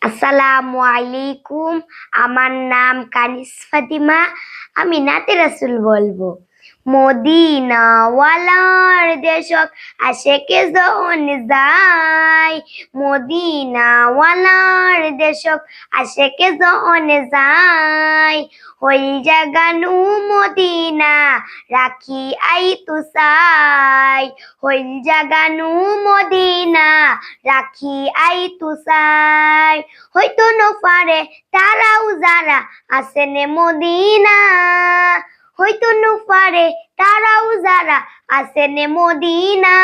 আসসালামু আলাইকুম। আমার নাম কানিস ফাতিমা। আমি নাতে রাসূল বলবো। মদিনাওয়ালার দেশক আশেকে জন যায়, মদিনাওয়ালার দেশক আশেকে জন যায়। হইল জাগানু মদিনা রাখি আই তুসাই, হইল জাগানু মদিনা রাখি আই তুসাই। হয়তো নফারে তারাও যারা আসেনে মদিনা, হয়তো নফারে তারাও যারা আসেনে মদিনা।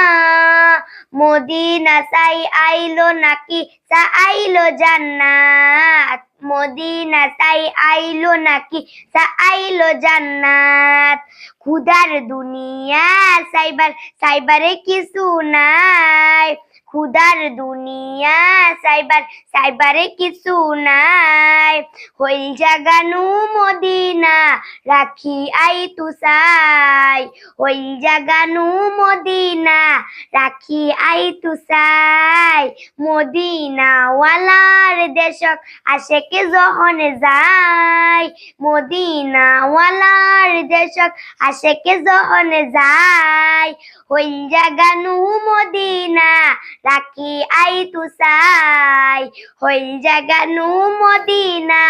মদিনা চাই আইলো নাকি চা আইলো জান্নাত, মদিনা চাই আইলো নাকি চা আইলো জান্নাত। খুদার দুনিয়া সাইবার সাইবারে কিছু নাই, খুদার দুনিয়া সাইবারে কিছু নাই। হইল জাগানু মদিনা রাখি আই তুসাই, হইল জাগানু মদিনা রাখি আই তুসাই। মদিনাওয়ালার দেশক আশেকে যখন যায়, মদিনাওয়ালার দেশক আশেকে যখন যায়। হইল জাগানু মদিনা রাখি আই তুসাই, হইল জাগানু মদিনা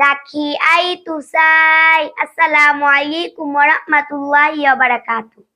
রাখি আই তুসাই। আসসালামু আলাইকুম ওয়া রাহমাতুল্লাহি ওয়া বারাকাতুহু।